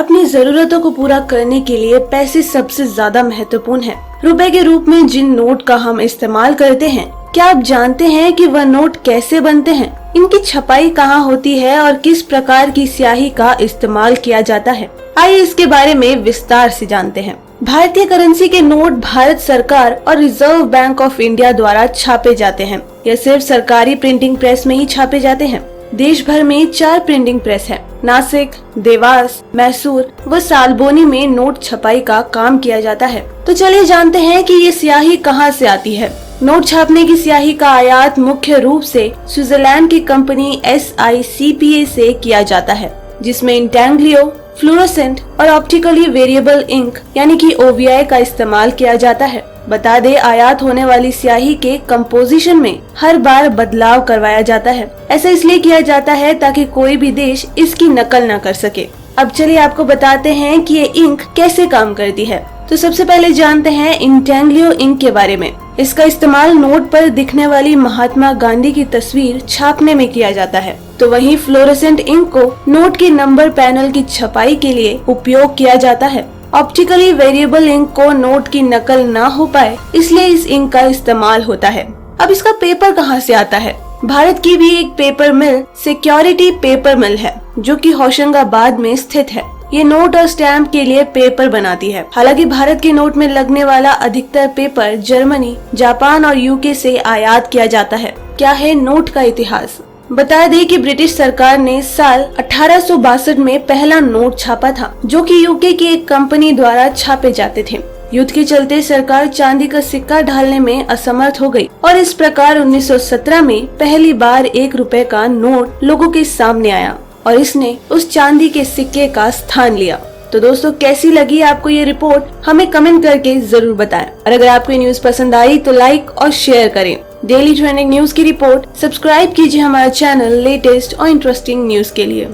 अपनी जरूरतों को पूरा करने के लिए पैसे सबसे ज्यादा महत्वपूर्ण है। रुपए के रूप में जिन नोट का हम इस्तेमाल करते हैं, क्या आप जानते हैं कि वह नोट कैसे बनते हैं, इनकी छपाई कहाँ होती है और किस प्रकार की स्याही का इस्तेमाल किया जाता है? आइए इसके बारे में विस्तार से जानते हैं। भारतीय करेंसी के नोट भारत सरकार और रिजर्व बैंक ऑफ इंडिया द्वारा छापे जाते हैं। यह सिर्फ सरकारी प्रिंटिंग प्रेस में ही छापे जाते हैं। देश भर में 4 प्रिंटिंग प्रेस है। नासिक, देवास, मैसूर व सालबोनी में नोट छपाई का काम किया जाता है। तो चलिए जानते हैं कि ये स्याही कहाँ से आती है। नोट छापने की स्याही का आयात मुख्य रूप से स्विट्जरलैंड की कंपनी SICPA से किया जाता है, जिसमें इंटेंग्लियो, फ्लोरोसेंट और ऑप्टिकली वेरिएबल इंक यानी कि OVI का इस्तेमाल किया जाता है। बता दे, आयात होने वाली स्याही के कंपोजिशन में हर बार बदलाव करवाया जाता है। ऐसा इसलिए किया जाता है ताकि कोई भी देश इसकी नकल न कर सके। अब चलिए आपको बताते हैं कि ये इंक कैसे काम करती है। तो सबसे पहले जानते हैं इंटेंग्लियो इंक के बारे में। इसका इस्तेमाल नोट पर दिखने वाली महात्मा गांधी की तस्वीर छापने में किया जाता है। तो वहीं फ्लोरोसेंट इंक को नोट के नंबर पैनल की छपाई के लिए उपयोग किया जाता है। ऑप्टिकली वेरिएबल इंक को नोट की नकल ना हो पाए, इसलिए इस इंक का इस्तेमाल होता है। अब इसका पेपर कहाँ से आता है? भारत की भी एक पेपर मिल सिक्योरिटी पेपर मिल है, जो कि होशंगाबाद में स्थित है। ये नोट और स्टैम्प के लिए पेपर बनाती है। हालांकि भारत के नोट में लगने वाला अधिकतर पेपर जर्मनी, जापान और UK से आयात किया जाता है। क्या है नोट का इतिहास? बता दें कि ब्रिटिश सरकार ने साल 1862 में पहला नोट छापा था, जो कि UK की एक कंपनी द्वारा छापे जाते थे। युद्ध के चलते सरकार चांदी का सिक्का ढालने में असमर्थ हो गई और इस प्रकार 1917 में पहली बार 1 रुपए का नोट लोगों के सामने आया और इसने उस चांदी के सिक्के का स्थान लिया। तो दोस्तों, कैसी लगी आपको ये रिपोर्ट? हमें कमेंट करके जरूर बताएं। और अगर आपको ये न्यूज पसंद आई तो लाइक और शेयर करें। डेली ट्रेंडिंग न्यूज की रिपोर्ट सब्सक्राइब कीजिए हमारा चैनल लेटेस्ट और इंटरेस्टिंग न्यूज के लिए।